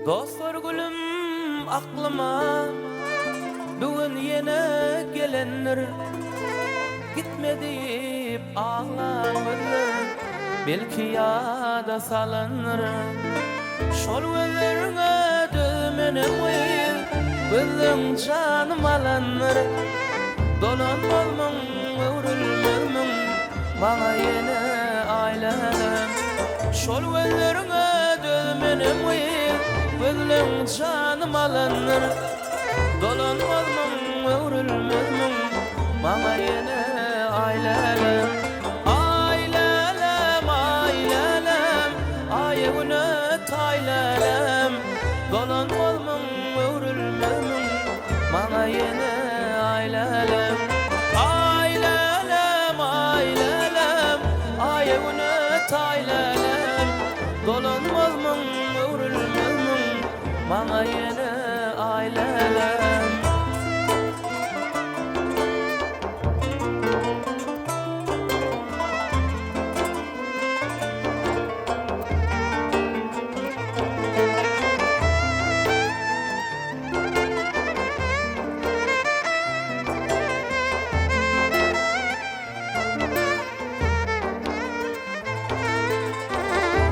Dostlar gülüm aklıma bugün yine gelenler gitme deyip ağlanır, belki yada salınır. Şol gözlerine dövmenim koyup gözün canım alınır. Dolanmazmın, öğrülmezmin bana yine ailem. Şol gözlerine dövmenim koyup gözün canım alınır. Dolanmazmın, öğrülmezmin bana yine ailem. Ailem, ailem, ayağını taylem. Dolanmazmın, öğrülmezmin bana yine ailem. Ailem, ailem, ayağını taylem. Dolanmazmın, öğrülmezmin bana yine ailem.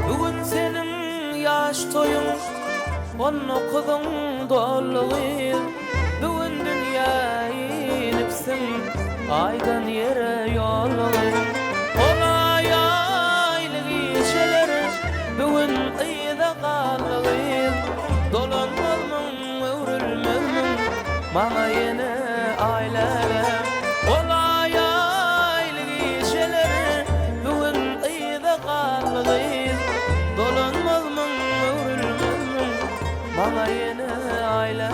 Bugün senin yaş toyun, onu okudun dolluğu. Bugün dünyayı inipsin, aydan yere yolluğu. Olay aylık işeler, bugün ıyda kallığı. Dolanmazmın, öğrülmezmin bana yine ailem. Olay aylık işeler, bugün ıyda kallığı. Dolanmazmın, öğrülmezmin bana yine ailem.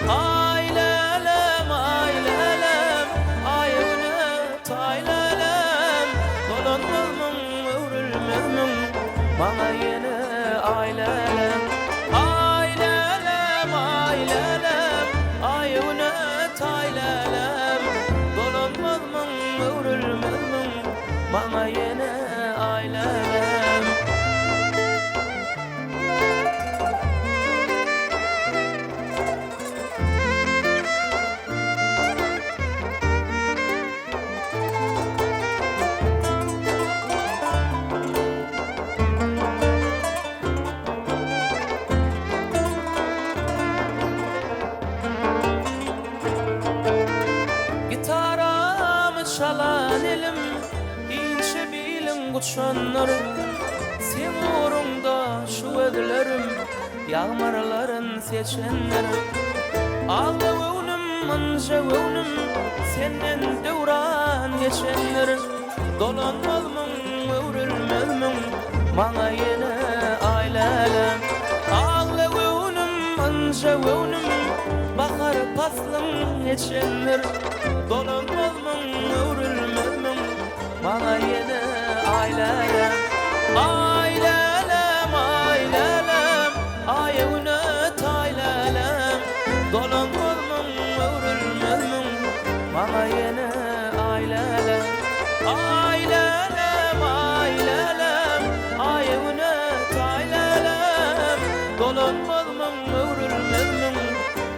Ailem, ailem, ayağını taylem. Dolanmazmın, öğrülmezmin bana yine ailem. Ailem, ailem, ayağını taylem. Dolanmazmın, öğrülmezmin bana yine ailem. Gitaramı çalan elim, ince bilin kuçanlar. Sen uğrunda şu ödülerim, yağmarların seçenler. Ağla vunum, anca vunum, senden devran geçenler. Dolanmazmın, öğrülmezmin bana yine ailem. Ağla vunum, anca vunum, bakar paslım geçenler. Dolanmazmın, öğrülmezmin bana yine ailem. Ailem, ailem, ayağını taylem. Dolanmazmın, öğrülmezmin bana yine ailem. Ailem, ailem, ayağını taylem. Dolanmazmın, öğrülmezmin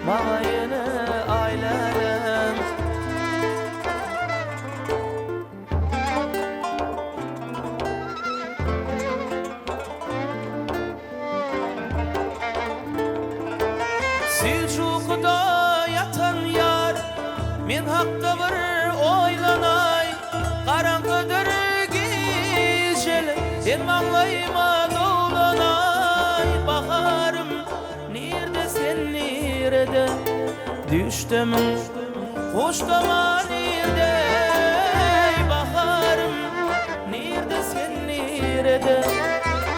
bana yine ailem. Silcukuda yatan yar, men hakta bir oylanay. Karanlıdır gecel, sen mağlayma dolanay. Baharım, nerede sen nerede? Düştemin, hoştama nerede? Baharım, nerede sen nerede?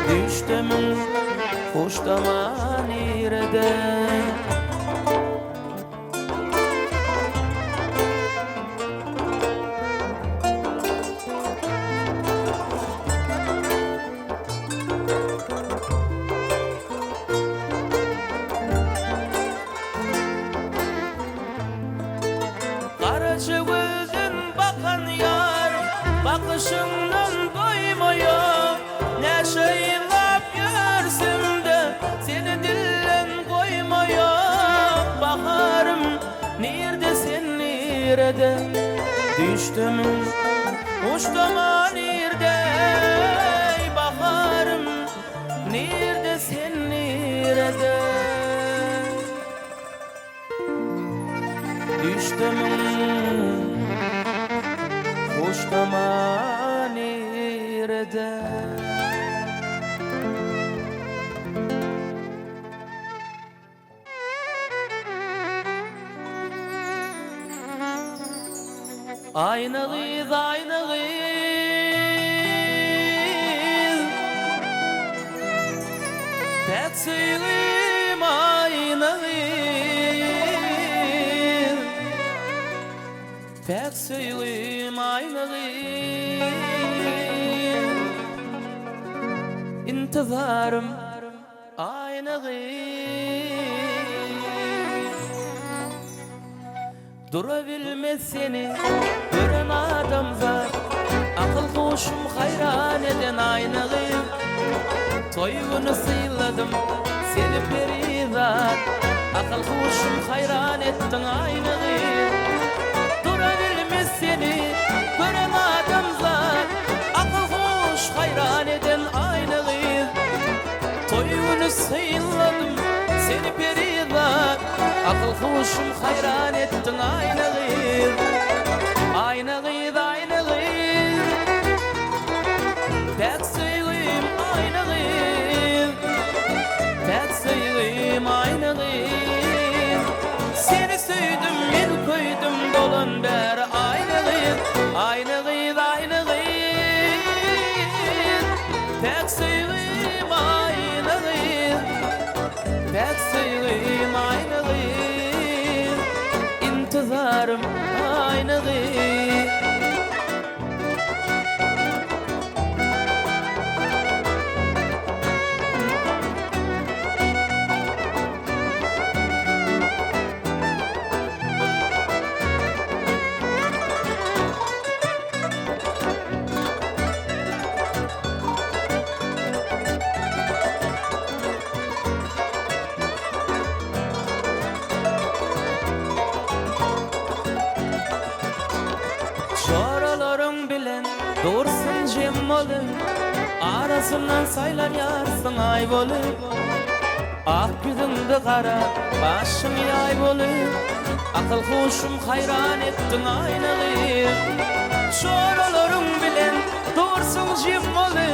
Düştemin, hoştama nerede? Karaca gözün bakan yar, bakışından doymuyor. Ne şeyler görsem de seni dil nirede düştüm uçtama nirede bakarım nirde sen nirede düştüm uçtama nirede aynalıyız pek söyleyeyim aynalıyız pek söyleyeyim aynalıyız intizarım aynalıyız durabilmez seni gören adam var akıl kuşum hayran eden aynalıyım toyunu sıyladım seni perizat akıl kuşum hayran ettin aynalıyım durabilmez seni gören adam var akıl kuş hayran eden aynalıyım toyunu sıyladım seni perizat akıl kuşum hayran ettin aynalıyım aynalıyım aynalıyım pek söyleyeyim aynalıyım pek söyleyeyim aynalıyım seni söyledim men koydum dolan ber aynalıyım aynalıyım aynalıyım pek söyleyeyim aynalıyım pek söyleyeyim aynalıyım intizarım aynalıyım Çoralarım bilen doğursun cemmalı arasından saylan yarsın ay bolu ak yüzünde kara başım yay bolu akıl kuşum hayran ettin aynalıyım çoralarım bilen doğursun cemmalı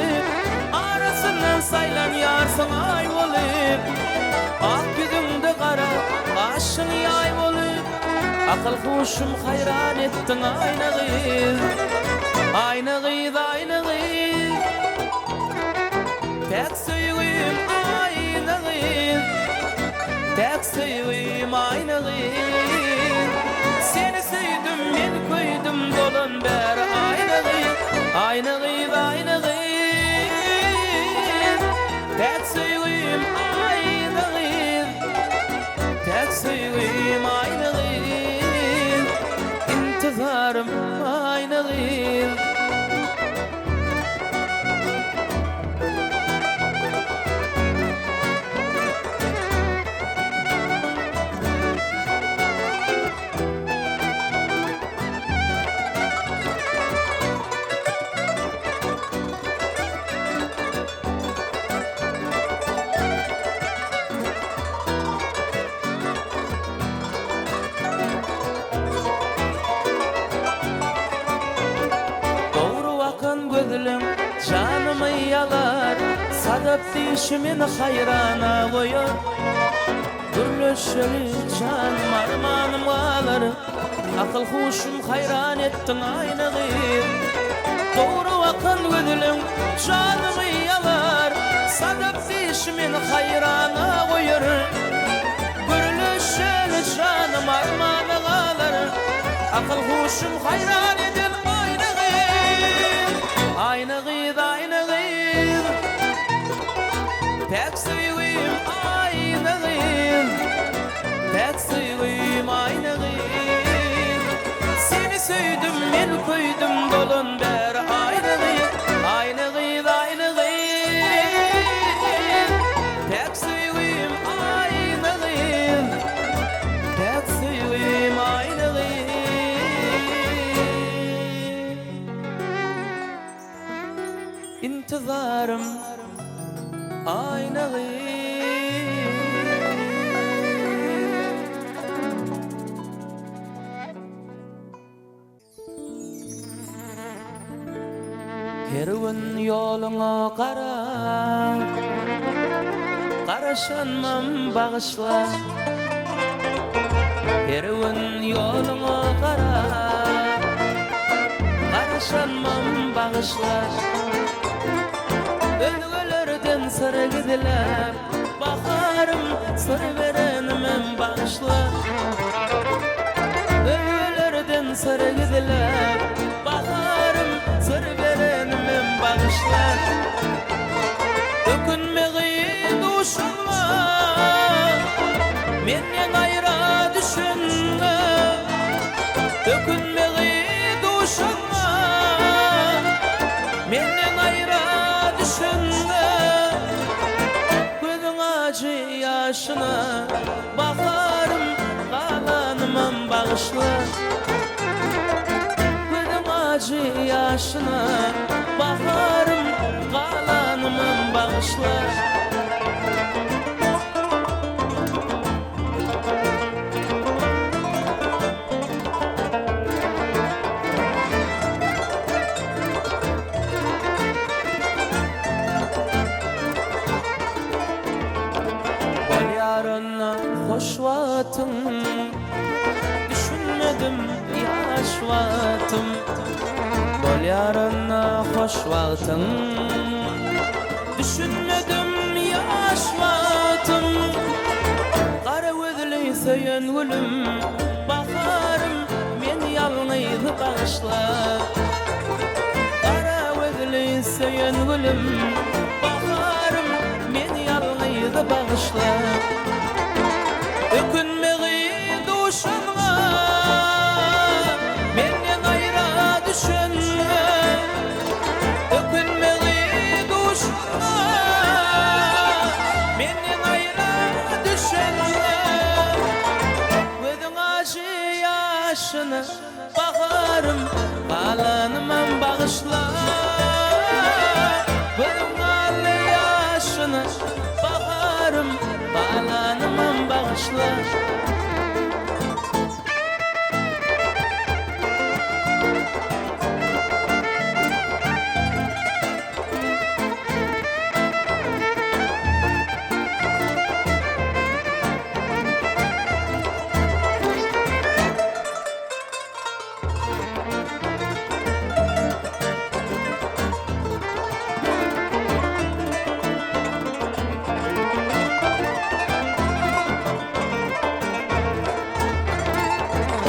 arasından saylan yarsın ay bolu ak yüzünde kara başım yay bolu akıl kuşum hayran ettin aynalıyım aynalıyım aynalıyım pek söyleyeyim aynalıyım pek söyleyeyim aynalıyım seni sevdim men koydum dolan ber aynalıyım aynalıyım aynalıyım pek söyleyeyim aynalıyım pek söyleyeyim aynalıyım intizarım aynalıyım gözlüm canımı yalar sadap dişimin hayrana koyar Gürleşeli canım armanım ağlar akıl kuşum hayran ettin aynalıyım doğru akan gözlüm canımı yalar sadap dişimin hayrana koyar Gürleşeli canım armanım ağlar akıl kuşum hayran edin aynalıyım aynalıyım pek söyleyeyim aynalıyım pek söyleyeyim aynalıyım seni sevdim men koydum dolan ber aynalıyım aynalıyım aynalıyım pek söyleyeyim aynalıyım pek söyleyeyim aynalıyım Kerwin yoluna qara, qaraşanmam bağışla. Kerwin yoluna qara, qaraşanmam bağışla. Ölgülerden sır gidilip, baharım sır verenimem bağışla. Ölgülerden sır gidilip, baharım sır verenimem bağışla. Dökünmeği duşanma, menden ayra düşünme. Dökünmeği duşanma, menden ayra düşünme. Gözün acı yaşına, baharım kalanımam bağışla. Acı yaşına, baharım kalanımın bağışla. Bol yarına hoş vatım, düşünmedim yaş vatım. Bol yarına hoş vaktin, düşünmedim yaş vaktim. Qara gözlü söyün gülüm, baharım men yalnız bağışla. Qara gözlü söyün gülüm, baharım men yalnız bağışla. Ökünmeği duşanma, menden ayra düşünme. Ökünmeği duşanma, menden ayra düşünme. Gözün acı yaşını, baharım kalanımam bağışla. Gözün acı yaşını, baharım kalanımam bağışla.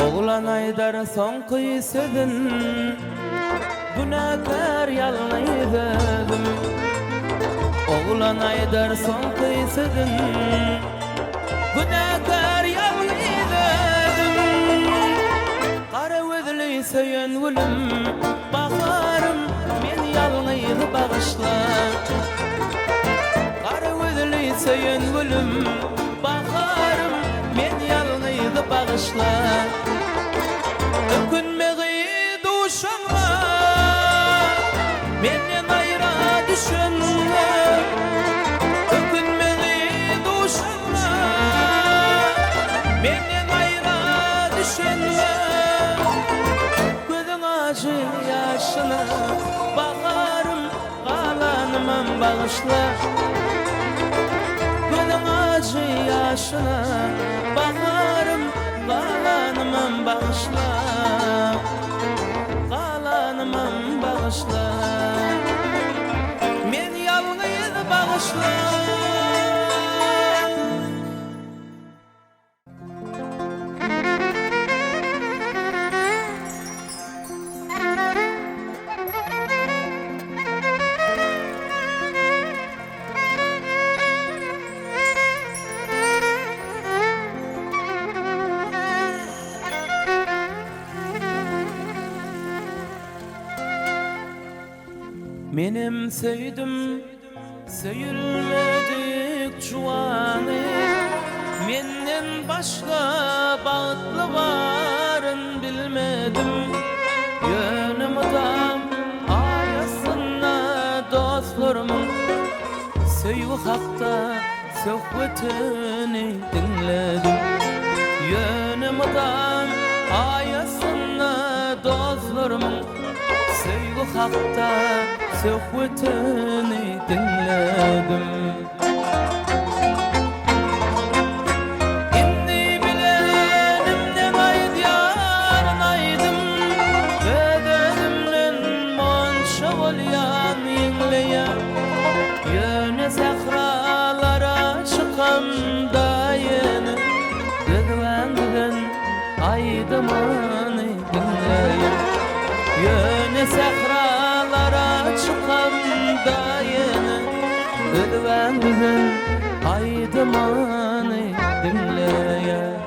Oğlan aydar son kıysedin, günahkar yalnaydım. Oğlan aydar son kıysedin, günahkar yalnaydım. Qara gözlü söyün gülüm, baharım men yalnız bağışla. Qara gözlü söyün gülüm, baharım men yalnız bağışla. Ökünmeği duşanma, menden ayra düşünme. Ökünmeği duşanma, menden ayra düşünme. Gözün acı yaşına, baharım kalanımam bağışla. Gözün acı yaşına, baharım kalanımam bağışla. Kalanımam bağışla, men yalnız bağışla. Menem söydim, söyülmedik juany. Menden başka bağıtlı varın bilmedim. Yönüm adam ayasına dostlarımın, söýgü hakta söhbetini dinledim. Yönümden ayasına dostlarımın sevgi hakta söhbetini dinledim. İndi bilenimden aydyan aydım, bedenimden manşa olyan yinleyen. Yöne sahralara çıkamda yeni, güdvenden aydımını dinleyen. Yöne sahralara çıkamda yeni, güdvenden aydımını dinleyen.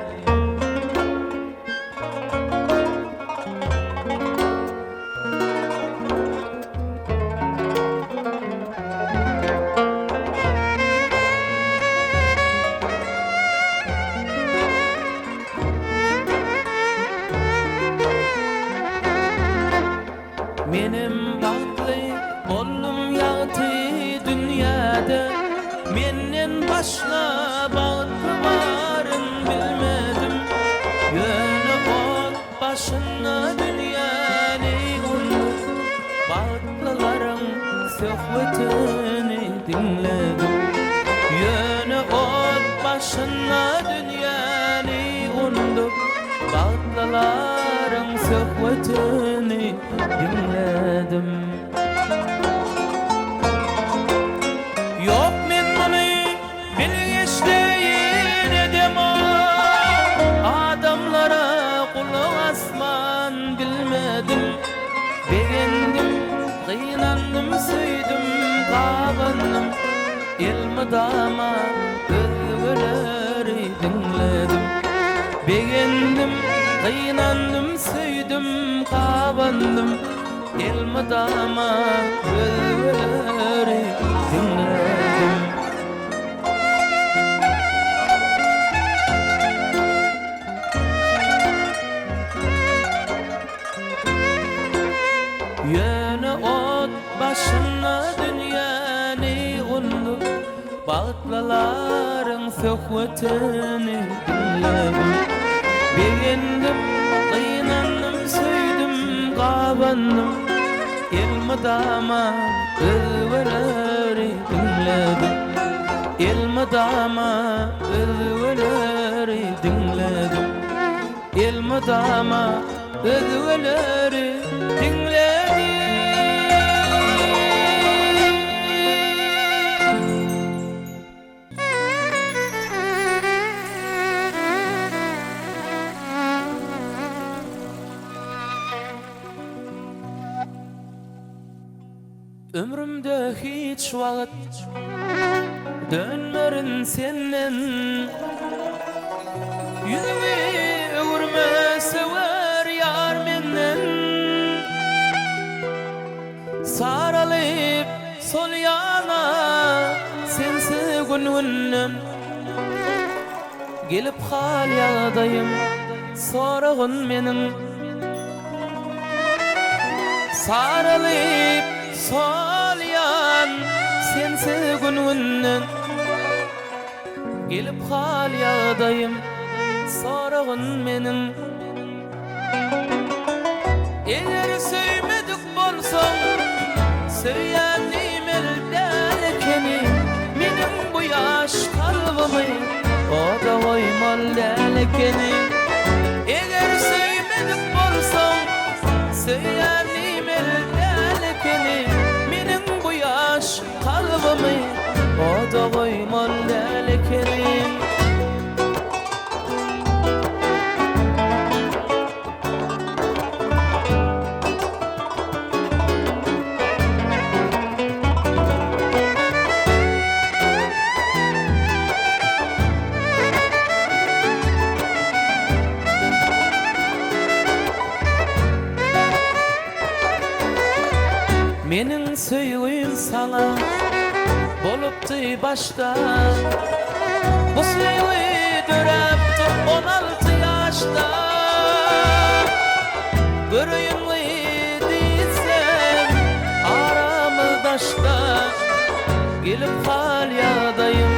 Menim batlı oğlum yağdı dünyada, menden başka bahtı varın bilmedim. Yönü ot başına dünyanı unut, bahtlıların söhbetini dinledim. Yönü ot başına dünyanı unut, bahtlıların söhbetini dinledim. Yok men bunu bilgeçleyin edem, adamlara kulak asman bilmedim. Beğendim, kıynandım, süydüm, kabandım, ilmidama gülgüleri dinledim. Beğendim, kıynandım, süydüm, kabandım, ilmidama gülgüleri dinledim. Yönü ot başına dünyanı unut, bahtlıların söhbetini dinledim. Beğendim, kıynandım, süydüm, kabandım, ilmidama gülgüleri dinledim. İlmidama gülgüleri dinledim. İlmidama gülgüleri dinledim. Ömrümde hiç vakit dönmerin senden, yüzümü öğürme sever yar menden. Saralıp sol yana sensiz günüm, gelip hal yağdayım sorağın menin. Saralıp sol yan sensiz günüm, gelip hal yağdayım sorağın menin. Eğer söymedik bolsan söylenim eldelkeni, menin bu yaş kalbimi o da koymal delkeni. Eğer söymedik bolsan söylenim eldelkeni, menin bu yaş kalbimi o da koymal delkeni. Menin söýgüm sana bolupdy başta, bu söýgü dörepdi 16 ýaşda. Görüýünli diýsem aramyzdaşda, gelip hal ýagdaýym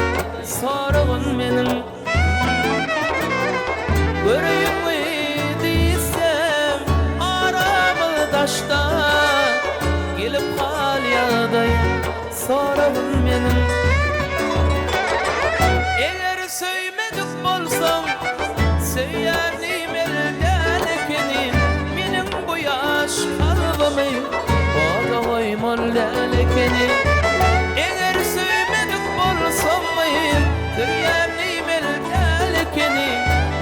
sorağın menin. Göreyimli diysem aramı taşta, gelip hal yağday sorağın menin. Eğer söymedik bolsam söyerdim elden ekeni, menin bu yaş kalbimi oda koymol lekeni. Eğer söymedik bolsam söyerdim elden ekeni,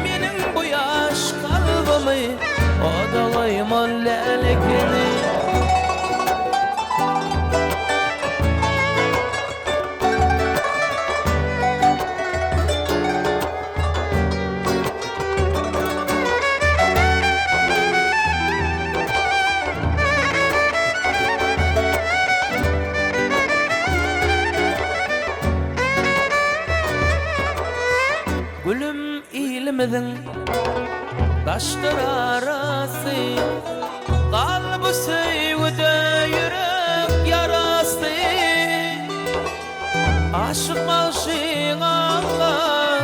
menin bu yaş kalbimi oda koymol lekeni. Gülüm ilmedin taşlar arası, kalbi sevgide yürek yarası. Aşık aşık ağlar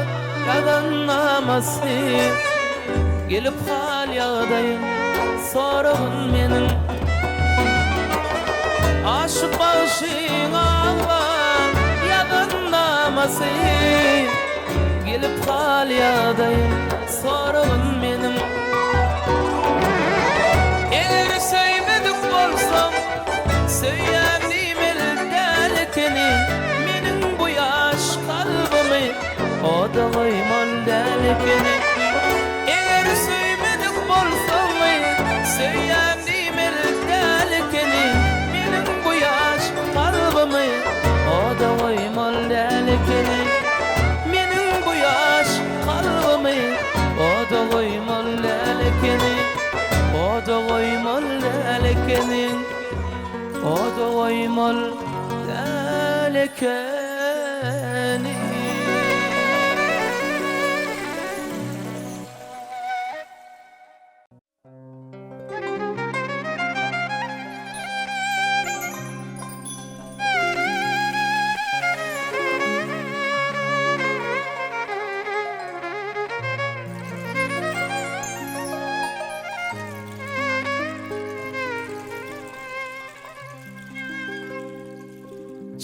yadan naması, gelip hal yağdayım sorağın menin. Aşık aşık ağlar yadan naması, gelip hal yağdayım sorağın menin. Eğer söymedik bolsam söyerdim elden ekeni, menin bu yaş kalbimi oda koymol lekeni. Eğer söymedik bolsam söyerdim elden ekeni, menin bu yaş kalbimi oda koymol lekeni. Kalbimi oda koymol lekeni, oda koymol lekeni, oda koymol lekeni.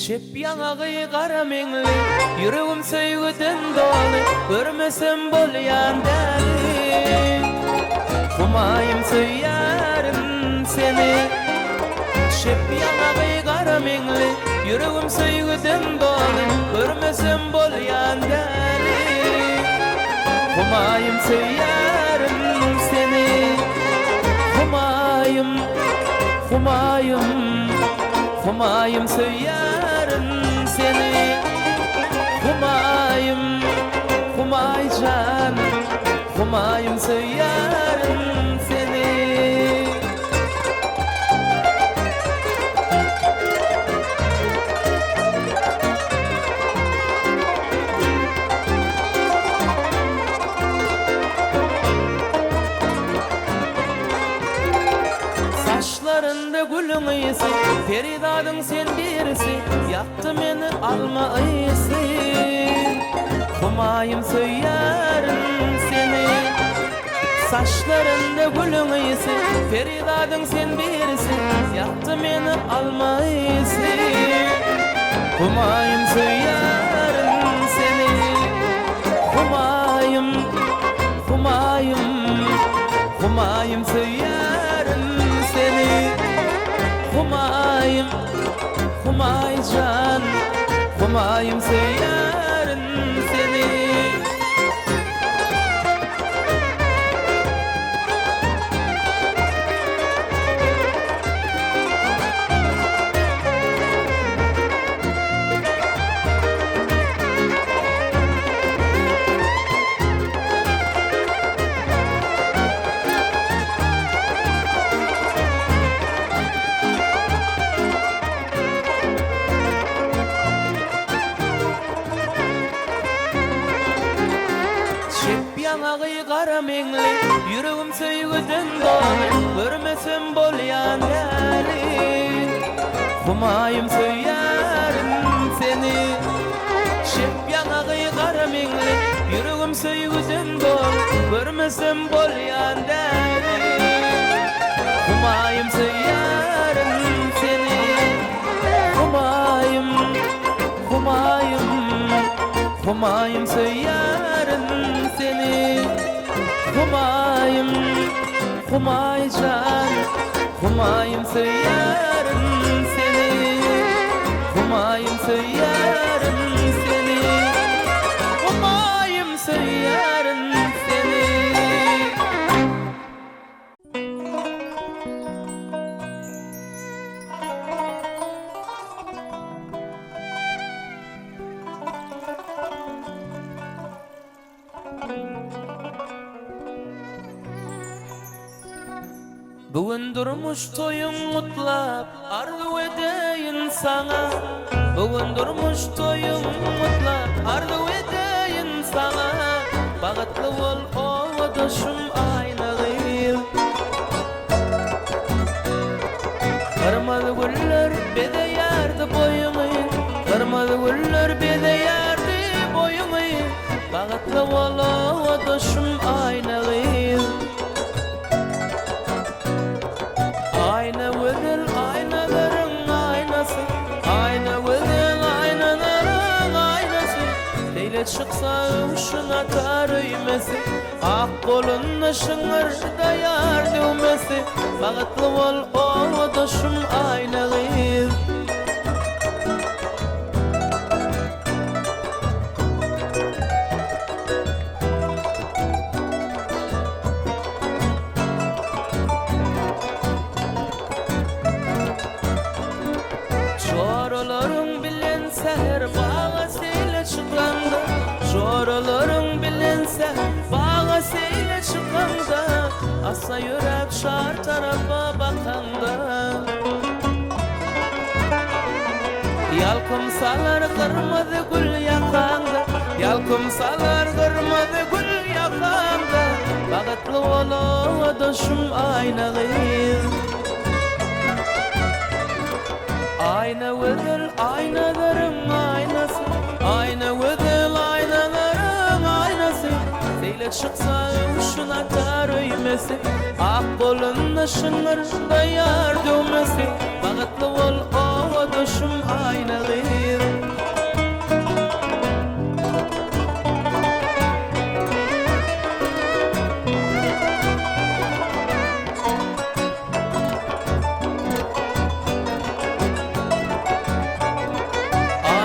Çep yanağı kara mengli, yüreğim sevgiden dolu, görmesem bolyan deli. Humayım söylerim seni. Çep yanağı kara mengli, yüreğim sevgiden dolu, görmesem bolyan deli. Humayım söylerim seni. Humayım, humayım, humayım söylerim seni. Humayım, humaycan, humayım söylerim seni. Saçlarında gülün iyisi, Feridadın sen birisi, yaktı beni alma iyisi. Humayım söylerim seni. Saçlarında gülün iyisi, Feridadın sen birisi, yaktı beni alma iyisi. Humayım söylerim seni. Humayım, humayım, humayım söylerim seni. Humayım, humaycan, humayım söylerim seni. Yanağı kara mengli, yüreğim sevgiden dolu, görmesem bolyan deli. Humayım söylerim seni. Şep yanağı kara mengli, söýgüden dol, görmesem bolýan däli. Humayım söýýärem seni, humayım, humayım, humayım söýýärem seni, humayım, humaycan, humayım söýýärem seni, humayım söýýärem seni, humayım söýýärem seni. Bugün durmuş toyun mutlap, arzu edeyin sana. Bugün durmuş toyun mutlap, arzu edeyin sana. Bagatlı ol ovadoşum aynağıyım. Kırmalı güller bedeyerdi boyumu, kırmalı güller bedeyerdi boyumu. Bagatlı ol ovadoşum aynağıyım. Ayna güzel aynaların aynası, ayna güzel aynaların aynası. Deyle çıksa ışın atar öymesi, ak kolunna şıngır dayar düğmesi. Bagatlı ol ovadoşum aynağıyım. Şoralarың bilen seher bağa seyle çıkanda, şoralarың bilen seher bağa seyle çıkanda, asa yürek şar tarafa bakanda. Yalkım salar kırmızı gül yakanda, yalkım salar kırmızı gül yakanda. Bagatlı ol ovadoşum aynağıyım. Ayna güzel aynaların aynası, ayna güzel aynaların aynası. Seyle çıksa ışın atar öymesi, ak kolunna şıngır dayar düğmesi. Bagatlı ol ovadoşum aynağıyım.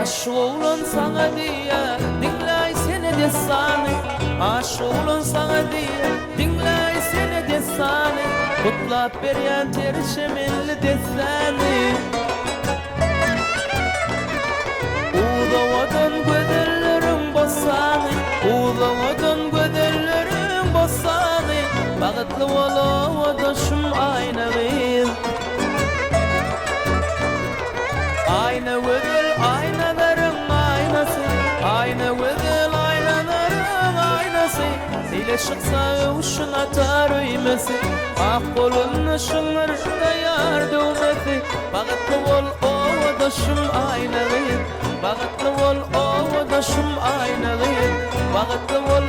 Aşık olan sana diye dinlay seni desani, aşık olan sana diye dinlay seni desani. Kutlap berýän terşemelli desani. Uğdavadan gözellerin basani, uğdavadan gözellerin basani. Bagatlı ol ovadoşum aynağıyım. Ayna güzel aynaların aynası, ayna güzel aynaların aynası. Seyle çıksa ışın atar öymesi, ak kolunna şıngır dayar düğmesi. Bagatlı ol ovadoşum aynağıyım, bagatlı ol ovadoşum aynağıyım, bagatlı ol